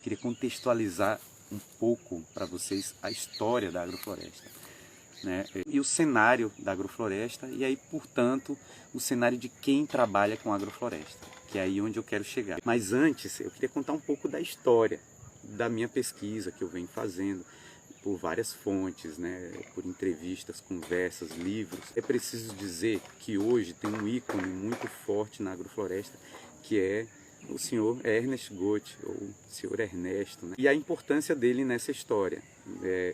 queria contextualizar um pouco para vocês a história da agrofloresta, né? E o cenário da agrofloresta e aí, portanto, o cenário de quem trabalha com agrofloresta, que é aí onde eu quero chegar. Mas antes, eu queria contar um pouco da história da minha pesquisa que eu venho fazendo, por várias fontes, né, por entrevistas, conversas, livros. É preciso dizer que hoje tem um ícone muito forte na agrofloresta, que é o senhor Ernest Goethe, ou o senhor Ernesto, né? E a importância dele nessa história.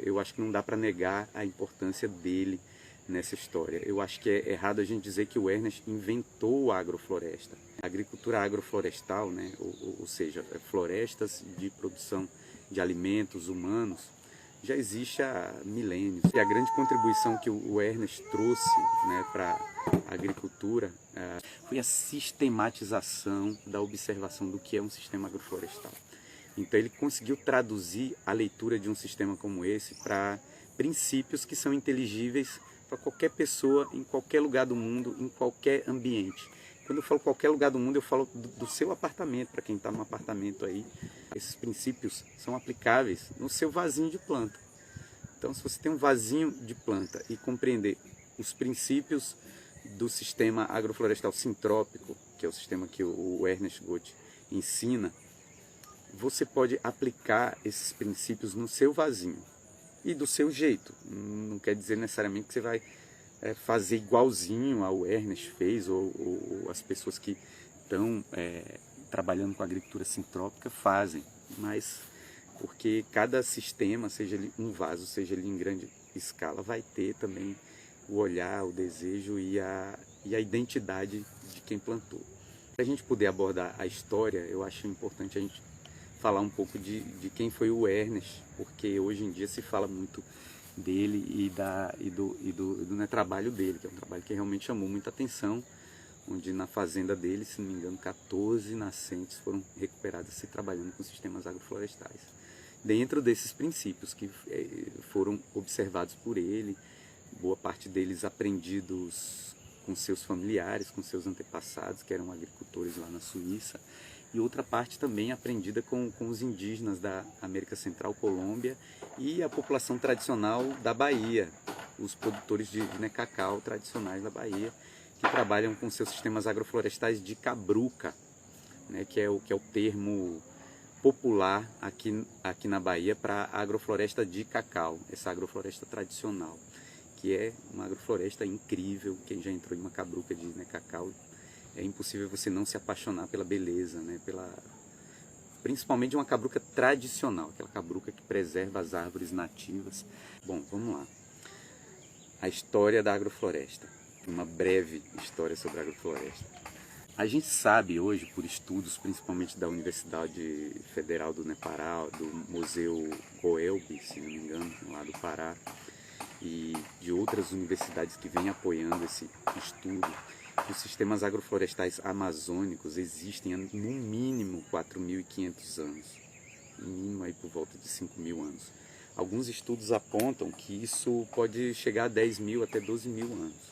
Eu acho que não dá para negar a importância dele nessa história. Eu acho que é errado a gente dizer que o Ernest inventou a agrofloresta. A agricultura agroflorestal, né, ou seja, florestas de produção de alimentos humanos, já existe há milênios. E a grande contribuição que o Ernest trouxe, né, para a agricultura foi a sistematização da observação do que é um sistema agroflorestal. Então ele conseguiu traduzir a leitura de um sistema como esse para princípios que são inteligíveis para qualquer pessoa, em qualquer lugar do mundo, em qualquer ambiente. Quando eu falo qualquer lugar do mundo, eu falo do seu apartamento, para quem está num apartamento aí. Esses princípios são aplicáveis no seu vasinho de planta. Então, se você tem um vasinho de planta e compreender os princípios do sistema agroflorestal sintrópico, que é o sistema que o Ernest Goethe ensina, você pode aplicar esses princípios no seu vasinho e do seu jeito. Não quer dizer necessariamente que você vai fazer igualzinho ao Ernest fez, ou as pessoas que estão trabalhando com a agricultura sintrópica fazem, mas porque cada sistema, seja ele um vaso, seja ele em grande escala, vai ter também o olhar, o desejo e a identidade de quem plantou. Para a gente poder abordar a história, eu acho importante a gente falar um pouco de quem foi o Ernest, porque hoje em dia se fala muito dele e do trabalho dele, que é um trabalho que realmente chamou muita atenção, onde na fazenda dele, se não me engano, 14 nascentes foram recuperadas se trabalhando com sistemas agroflorestais. Dentro desses princípios que foram observados por ele, boa parte deles aprendidos com seus familiares, com seus antepassados, que eram agricultores lá na Suíça, e outra parte também aprendida com os indígenas da América Central, Colômbia, e a população tradicional da Bahia, os produtores de cacau tradicionais da Bahia, que trabalham com seus sistemas agroflorestais de cabruca, né, que é o termo popular aqui na Bahia para a agrofloresta de cacau, essa agrofloresta tradicional, que é uma agrofloresta incrível. Quem já entrou em uma cabruca de cacau, é impossível você não se apaixonar pela beleza, né, principalmente de uma cabruca tradicional, aquela cabruca que preserva as árvores nativas. Bom, vamos lá. A história da agrofloresta, uma breve história sobre a agrofloresta. A gente sabe hoje, por estudos principalmente da Universidade Federal do Nepará, do Museu Goelbi, se não me engano, lá do Pará, e de outras universidades que vêm apoiando esse estudo, os sistemas agroflorestais amazônicos existem há no mínimo 4.500 anos, no mínimo aí por volta de 5.000 anos. Alguns estudos apontam que isso pode chegar a 10.000 até 12.000 anos.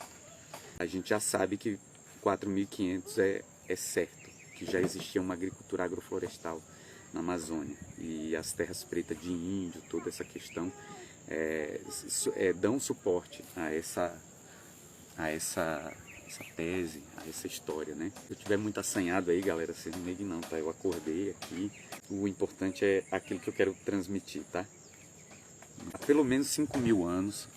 A gente já sabe que 4.500 é certo, que já existia uma agricultura agroflorestal na Amazônia. E as terras pretas de índio, toda essa questão, dão suporte a essa tese, a essa história, né? Se eu estiver muito assanhado aí, galera, vocês não me ignorem não, tá? Eu acordei aqui. O importante é aquilo que eu quero transmitir, tá? Há pelo menos 5.000 anos,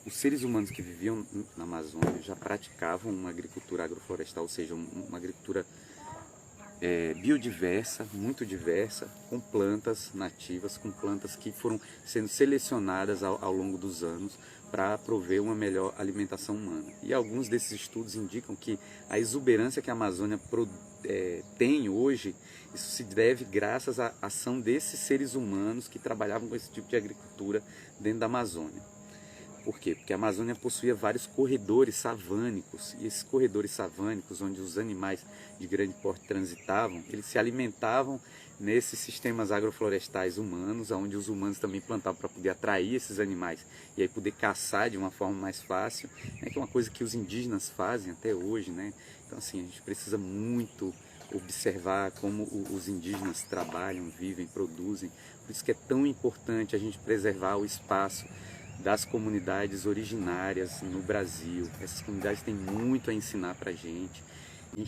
os seres humanos que viviam na Amazônia já praticavam uma agricultura agroflorestal, ou seja, uma agricultura biodiversa, muito diversa, com plantas nativas, com plantas que foram sendo selecionadas ao longo dos anos para prover uma melhor alimentação humana. E alguns desses estudos indicam que a exuberância que a Amazônia tem hoje, isso se deve graças à ação desses seres humanos que trabalhavam com esse tipo de agricultura dentro da Amazônia. Por quê? Porque a Amazônia possuía vários corredores savânicos, e esses corredores savânicos, onde os animais de grande porte transitavam, eles se alimentavam nesses sistemas agroflorestais humanos, onde os humanos também plantavam para poder atrair esses animais e aí poder caçar de uma forma mais fácil, né, que é uma coisa que os indígenas fazem até hoje, né? Então assim, a gente precisa muito observar como os indígenas trabalham, vivem, produzem. Por isso que é tão importante a gente preservar o espaço das comunidades originárias no Brasil. Essas comunidades têm muito a ensinar para a gente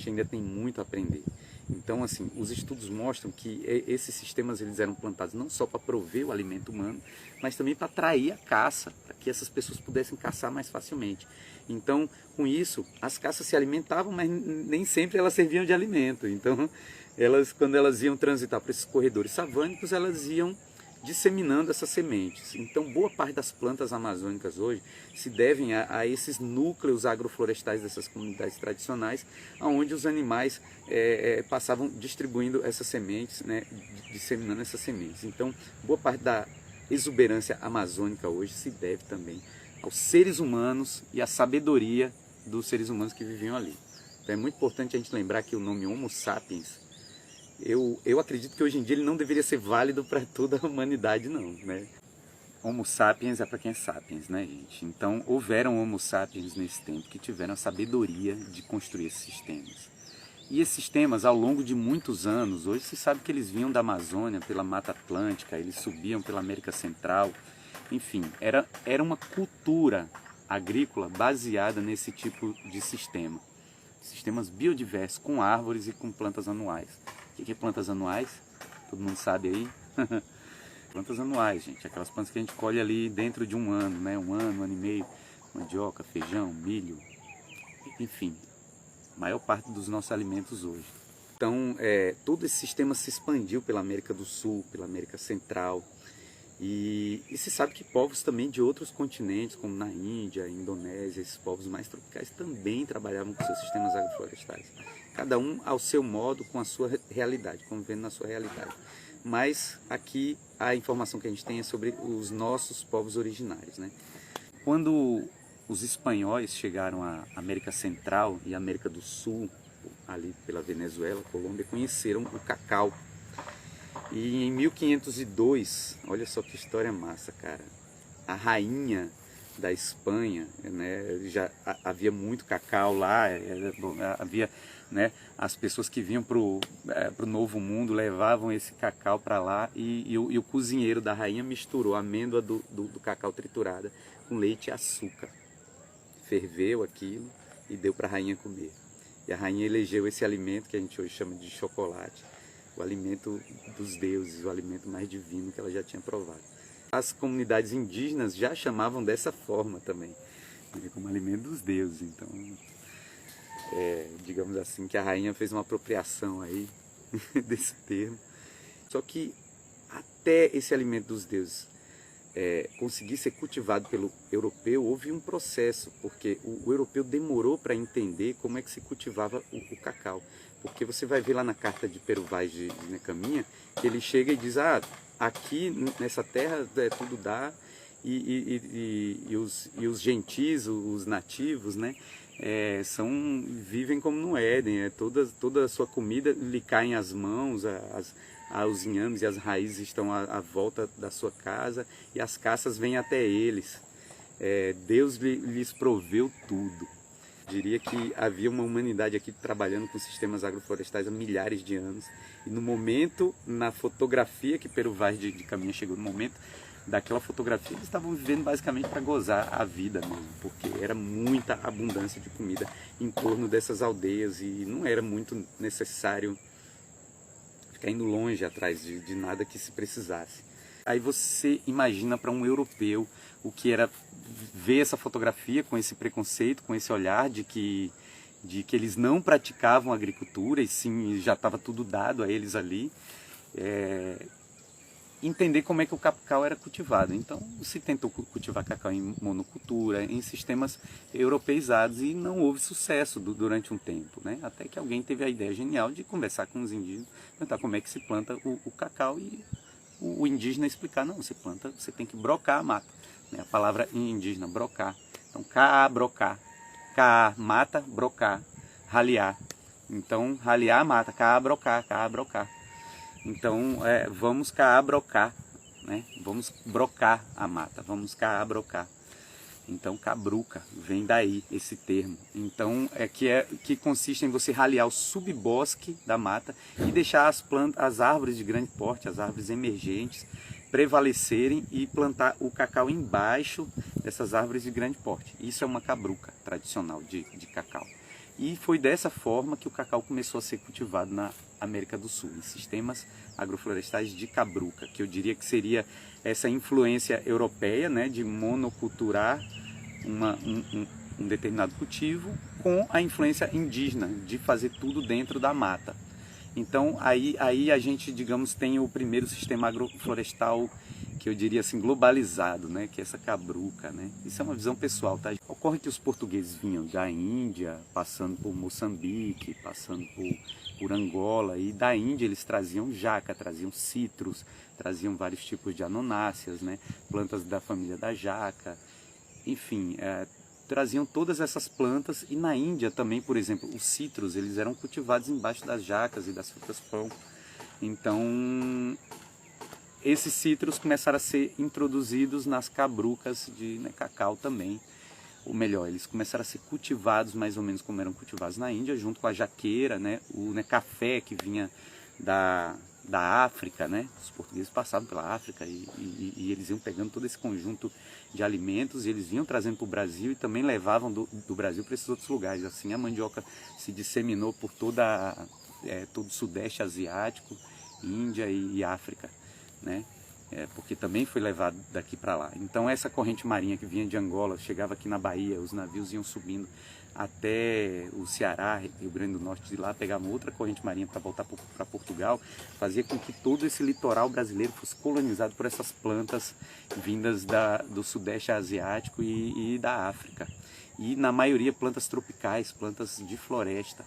ainda tem muito a aprender. Então, assim, os estudos mostram que esses sistemas eles eram plantados não só para prover o alimento humano, mas também para atrair a caça, para que essas pessoas pudessem caçar mais facilmente. Então, com isso, as caças se alimentavam, mas nem sempre elas serviam de alimento. Então, quando elas iam transitar por esses corredores savânicos, elas iam disseminando essas sementes. Então, boa parte das plantas amazônicas hoje se devem a esses núcleos agroflorestais dessas comunidades tradicionais, onde os animais passavam distribuindo essas sementes, né, disseminando essas sementes. Então, boa parte da exuberância amazônica hoje se deve também aos seres humanos e à sabedoria dos seres humanos que viviam ali. Então, é muito importante a gente lembrar que o nome Homo sapiens, eu acredito que hoje em dia ele não deveria ser válido para toda a humanidade, não, né? Homo sapiens é para quem é sapiens, né, gente? Então, houveram Homo sapiens nesse tempo que tiveram a sabedoria de construir esses sistemas. E esses sistemas, ao longo de muitos anos, hoje se sabe que eles vinham da Amazônia, pela Mata Atlântica, eles subiam pela América Central, enfim, era uma cultura agrícola baseada nesse tipo de sistema. Sistemas biodiversos, com árvores e com plantas anuais. O que é plantas anuais? Todo mundo sabe aí? Plantas anuais, gente. Aquelas plantas que a gente colhe ali dentro de um ano, né? Um ano e meio. Mandioca, feijão, milho. Enfim, a maior parte dos nossos alimentos hoje. Então, todo esse sistema se expandiu pela América do Sul, pela América Central. E se sabe que povos também de outros continentes, como na Índia, Indonésia, esses povos mais tropicais também trabalhavam com seus sistemas agroflorestais. Cada um ao seu modo, com a sua realidade, convivendo na sua realidade. Mas aqui a informação que a gente tem é sobre os nossos povos originários, né? Quando os espanhóis chegaram à América Central e América do Sul, ali pela Venezuela, Colômbia, conheceram o cacau. E em 1502, olha só que história massa, cara, a rainha da Espanha, né, já havia muito cacau lá, havia, né, as pessoas que vinham para o Novo Mundo levavam esse cacau para lá e o cozinheiro da rainha misturou a amêndoa do cacau triturada com leite e açúcar. Ferveu aquilo e deu para a rainha comer. E a rainha elegeu esse alimento que a gente hoje chama de chocolate, o alimento dos deuses, o alimento mais divino que ela já tinha provado. As comunidades indígenas já chamavam dessa forma também, como alimento dos deuses. Então, digamos assim, que a rainha fez uma apropriação aí desse termo. Só que até esse alimento dos deuses conseguir ser cultivado pelo europeu, houve um processo, porque o europeu demorou para entender como é que se cultivava o cacau. Porque você vai ver lá na carta de Pero Vaz de Necaminha, que ele chega e diz, aqui nessa terra tudo dá, e os gentis, os nativos, né, vivem como no Éden, toda a sua comida lhe cai às mãos, os inhames e as raízes estão à volta da sua casa, e as caças vêm até eles. Deus lhes proveu tudo. Diria que havia uma humanidade aqui trabalhando com sistemas agroflorestais há milhares de anos. E no momento, na fotografia que Pero Vaz de Caminha chegou, no momento daquela fotografia, eles estavam vivendo basicamente para gozar a vida mesmo, porque era muita abundância de comida em torno dessas aldeias e não era muito necessário ficar indo longe atrás de nada que se precisasse. Aí você imagina para um europeu o que era ver essa fotografia com esse preconceito, com esse olhar de que eles não praticavam agricultura e sim já estava tudo dado a eles ali, entender como é que o cacau era cultivado. Então se tentou cultivar cacau em monocultura, em sistemas europeizados e não houve sucesso durante um tempo, né? Até que alguém teve a ideia genial de conversar com os indígenas, perguntar como é que se planta o cacau e o indígena explicar, não, você tem que brocar a mata. A palavra em indígena, brocar. Então, brocar. Mata, brocar. Raliar. Então, raliar a mata. Brocar. Então, vamos brocar. Né? Vamos brocar a mata. Vamos brocar. Então cabruca vem daí esse termo. Então que consiste em você ralear o subbosque da mata e deixar as árvores de grande porte, as árvores emergentes, prevalecerem e plantar o cacau embaixo dessas árvores de grande porte. Isso é uma cabruca tradicional de cacau. E foi dessa forma que o cacau começou a ser cultivado na América do Sul, em sistemas agroflorestais de cabruca, que eu diria que seria essa influência europeia, né, de monoculturar um determinado cultivo com a influência indígena, de fazer tudo dentro da mata. Então aí a gente, digamos, tem o primeiro sistema agroflorestal que eu diria assim globalizado, né, que é essa cabruca, né? Isso é uma visão pessoal, tá? Ocorre que os portugueses vinham da Índia, passando por Moçambique, passando por Angola, e da Índia eles traziam jaca, traziam citros, traziam vários tipos de anonáceas, né, plantas da família da jaca, enfim, traziam todas essas plantas. E na Índia também, por exemplo, os citros, eles eram cultivados embaixo das jacas e das frutas-pão. Então, esses citros começaram a ser introduzidos nas cabrucas de cacau também. Ou melhor, eles começaram a ser cultivados mais ou menos como eram cultivados na Índia, junto com a jaqueira, né, o café que vinha da África, né? Os portugueses passavam pela África e eles iam pegando todo esse conjunto de alimentos e eles vinham trazendo para o Brasil e também levavam do Brasil para esses outros lugares. Assim a mandioca se disseminou por todo o Sudeste Asiático, Índia e África, né? Porque também foi levado daqui para lá. Então essa corrente marinha que vinha de Angola, chegava aqui na Bahia, os navios iam subindo até o Ceará, Rio Grande do Norte, de lá pegavam outra corrente marinha para voltar para Portugal, fazia com que todo esse litoral brasileiro fosse colonizado por essas plantas vindas do Sudeste Asiático e da África. E na maioria plantas tropicais, plantas de floresta.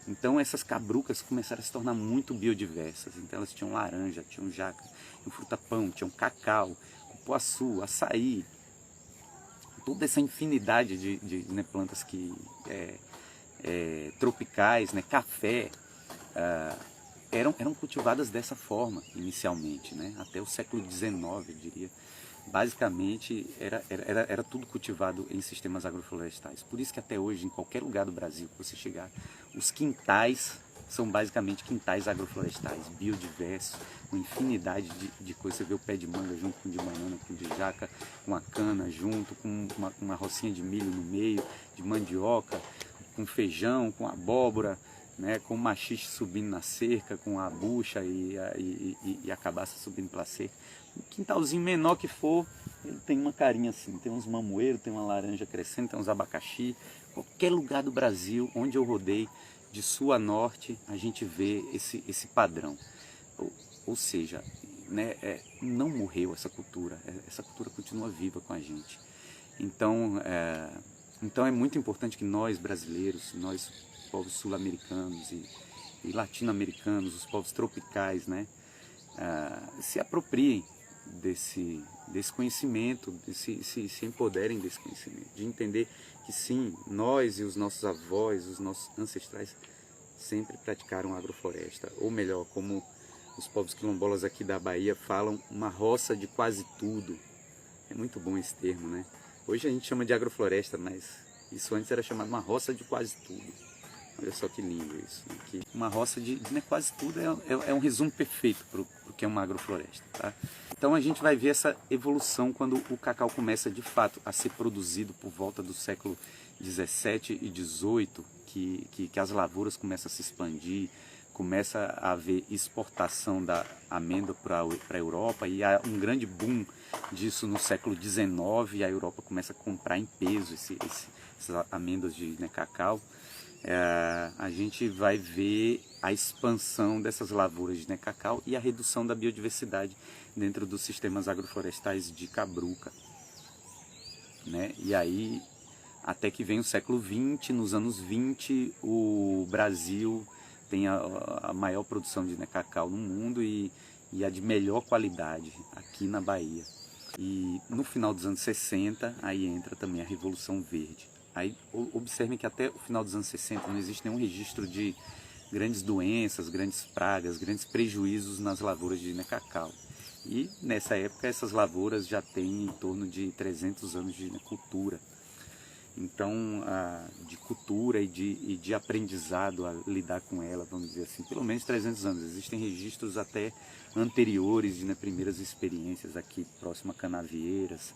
Então essas cabrucas começaram a se tornar muito biodiversas. Então elas tinham laranja, tinham jaca, tinham fruta-pão, tinham cacau, cupuaçu, açaí, toda essa infinidade de plantas que tropicais, né, café, eram cultivadas dessa forma inicialmente, né, até o século XIX, eu diria. Basicamente era tudo cultivado em sistemas agroflorestais. Por isso que até hoje, em qualquer lugar do Brasil que você chegar, os quintais são basicamente quintais agroflorestais, biodiversos, com infinidade de coisas. Você vê o pé de manga junto com o de banana, com o de jaca, com a cana junto, com uma rocinha de milho no meio, de mandioca, com feijão, com abóbora, né, com o maxixe subindo na cerca, com a bucha e a cabaça subindo pela cerca. Um quintalzinho menor que for, ele tem uma carinha assim, tem uns mamoeiros, tem uma laranja crescendo, tem uns abacaxi. Qualquer lugar do Brasil onde eu rodei, de sul a norte, a gente vê esse padrão. Ou seja, né, não morreu essa cultura continua viva com a gente. Então é muito importante que nós brasileiros, nós povos sul-americanos e latino-americanos, os povos tropicais, né, se apropriem desse conhecimento, se empoderem desse conhecimento, de entender que sim, nós e os nossos avós, os nossos ancestrais sempre praticaram agrofloresta, ou melhor, como os povos quilombolas aqui da Bahia falam, uma roça de quase tudo. É muito bom esse termo, né? Hoje a gente chama de agrofloresta, mas isso antes era chamado uma roça de quase tudo. Olha só que lindo isso. Aqui. Uma roça de quase tudo é um resumo perfeito para o que é uma agrofloresta. Tá? Então a gente vai ver essa evolução quando o cacau começa de fato a ser produzido por volta do século 17 e 18, que as lavouras começam a se expandir, começa a haver exportação da amêndoa para a Europa, e há um grande boom disso no século 19, e a Europa começa a comprar em peso essas amêndoas de cacau. A gente vai ver a expansão dessas lavouras de cacau e a redução da biodiversidade dentro dos sistemas agroflorestais de cabruca, né? E aí, até que vem o século XX, nos anos 20, o Brasil tem a maior produção de cacau no mundo e a de melhor qualidade aqui na Bahia. E no final dos anos 60, aí entra também a Revolução Verde. Aí observem que até o final dos anos 60 não existe nenhum registro de grandes doenças, grandes pragas, grandes prejuízos nas lavouras de cacau. E nessa época essas lavouras já têm em torno de 300 anos de cultura. Então, de cultura e de aprendizado a lidar com ela, vamos dizer assim, pelo menos 300 anos. Existem registros até anteriores de primeiras experiências aqui próximo a Canavieiras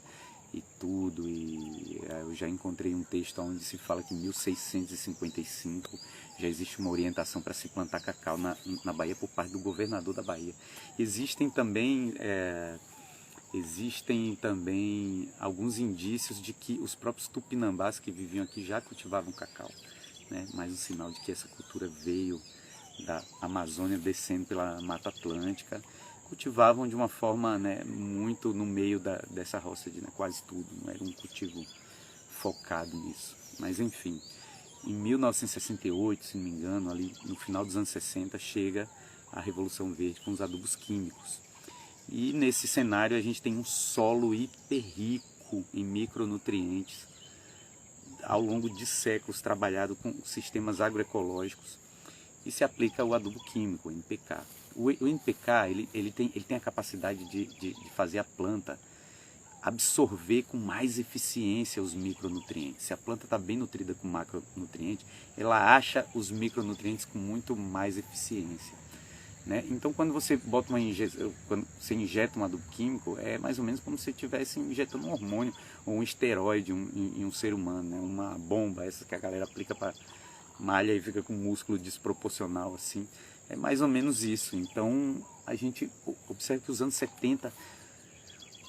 e tudo. E eu já encontrei um texto onde se fala que em 1655 já existe uma orientação para se plantar cacau na Bahia por parte do governador da Bahia. Existem também alguns indícios de que os próprios tupinambás que viviam aqui já cultivavam cacau, né? Mais um sinal de que essa cultura veio da Amazônia descendo pela Mata Atlântica. Cultivavam de uma forma, né, muito no meio dessa roça de quase tudo, não era um cultivo focado nisso. Mas enfim, em 1968, se não me engano, ali no final dos anos 60, chega a Revolução Verde com os adubos químicos. E nesse cenário a gente tem um solo hiper rico em micronutrientes, ao longo de séculos trabalhado com sistemas agroecológicos, e se aplica o adubo químico, o NPK. O NPK ele tem a capacidade de fazer a planta absorver com mais eficiência os micronutrientes. Se a planta está bem nutrida com macronutrientes, ela acha os micronutrientes com muito mais eficiência, né? Então, quando você quando você injeta um adubo químico, é mais ou menos como se você estivesse injetando um hormônio ou um esteroide em um ser humano, né? Uma bomba, essa que a galera aplica para malha e fica com músculo desproporcional assim. É mais ou menos isso. Então, a gente observa que nos anos 70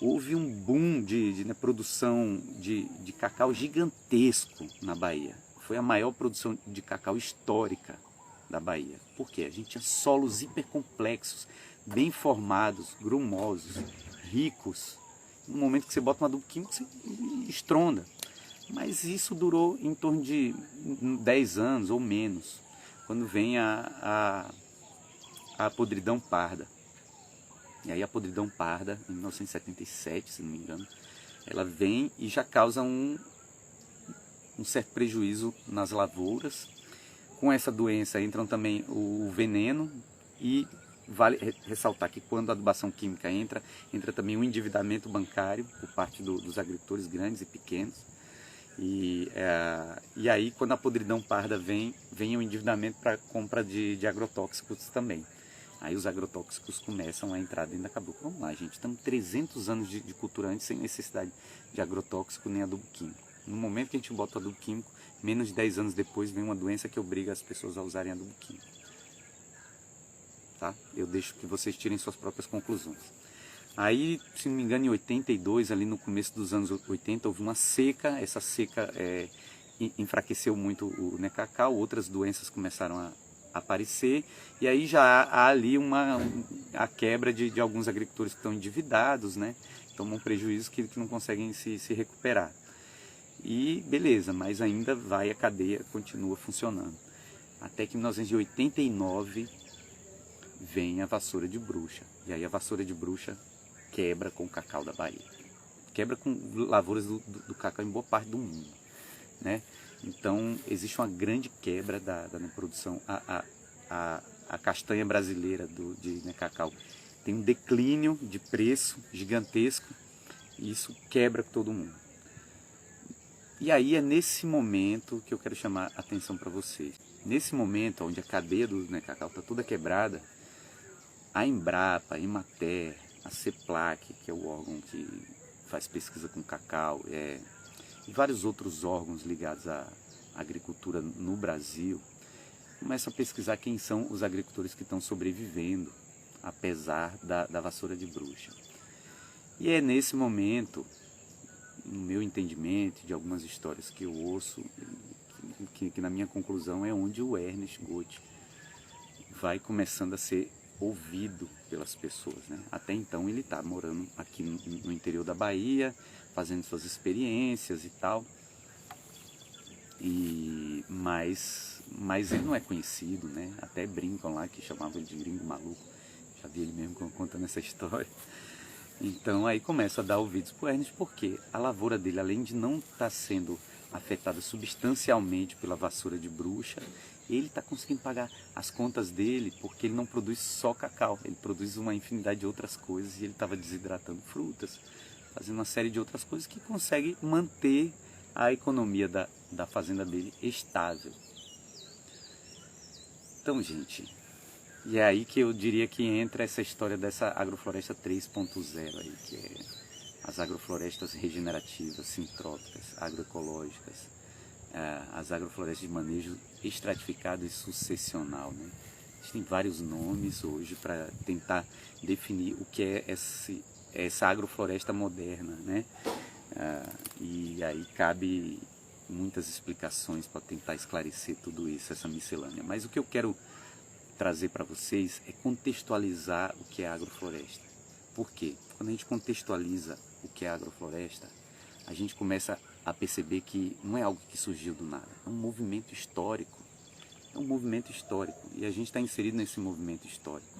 houve um boom de produção de cacau gigantesco na Bahia. Foi a maior produção de cacau histórica da Bahia. Por quê? A gente tinha solos hipercomplexos, bem formados, grumosos, ricos. No momento que você bota um adubo químico, você estronda. Mas isso durou em torno de 10 anos ou menos, quando vem a podridão parda. E aí a podridão parda, em 1977, se não me engano, ela vem e já causa um certo prejuízo nas lavouras. Com essa doença entram também o veneno, e vale ressaltar que quando a adubação química entra também o endividamento bancário por parte dos agricultores grandes e pequenos. E aí quando a podridão parda vem o endividamento para compra de agrotóxicos também. Aí os agrotóxicos começam a entrar dentro da cabocla. Vamos lá, gente, estamos 300 anos de cultura antes sem necessidade de agrotóxico nem adubo químico. No momento que a gente bota o adubo químico, menos de 10 anos depois vem uma doença que obriga as pessoas a usarem adubo químico. Tá? Eu deixo que vocês tirem suas próprias conclusões. Aí, se não me engano, em 82, ali no começo dos anos 80, houve uma seca. Essa seca enfraqueceu muito o cacau, outras doenças começaram a aparecer, e aí já há ali a quebra de alguns agricultores que estão endividados, né? Tomam um prejuízo que não conseguem se recuperar. E beleza, mas ainda a cadeia continua funcionando. Até que em 1989 vem a vassoura de bruxa. E aí a vassoura de bruxa quebra com o cacau da Bahia. Quebra com lavouras do cacau em boa parte do mundo, né? Então existe uma grande quebra da produção. A castanha brasileira de cacau tem um declínio de preço gigantesco, e isso quebra todo mundo. E aí é nesse momento que eu quero chamar a atenção para vocês. Nesse momento onde a cadeia do cacau está toda quebrada, a Embrapa, a Emater, a CEPLAC, que é o órgão que faz pesquisa com cacau, e vários outros órgãos ligados à agricultura no Brasil, começam a pesquisar quem são os agricultores que estão sobrevivendo, apesar da vassoura de bruxa. E é nesse momento, no meu entendimento, de algumas histórias que eu ouço, que na minha conclusão é onde o Ernest Gotti vai começando a ser ouvido pelas pessoas, né? Até então ele está morando aqui no interior da Bahia, fazendo suas experiências e tal, mas ele não é conhecido, né? Até brincam lá que chamavam ele de gringo maluco, já vi ele mesmo contando essa história. Então aí começa a dar ouvidos para o Ernest, porque a lavoura dele, além de não estar sendo afetada substancialmente pela vassoura de bruxa, Ele está conseguindo pagar as contas dele porque ele não produz só cacau, ele produz uma infinidade de outras coisas e ele estava desidratando frutas, fazendo uma série de outras coisas que consegue manter a economia da fazenda dele estável. Então, gente, e é aí que eu diria que entra essa história dessa agrofloresta 3.0 aí, que é as agroflorestas regenerativas, sintrópicas, agroecológicas, as agroflorestas de manejo estratificado e sucessional, né? Existem vários nomes hoje para tentar definir o que é essa agrofloresta moderna, né? E aí cabe muitas explicações para tentar esclarecer tudo isso, essa miscelânea. Mas o que eu quero trazer para vocês é contextualizar o que é agrofloresta. Por quê? Quando a gente contextualiza o que é agrofloresta, a gente começa a perceber que não é algo que surgiu do nada, é um movimento histórico. É um movimento histórico e a gente está inserido nesse movimento histórico.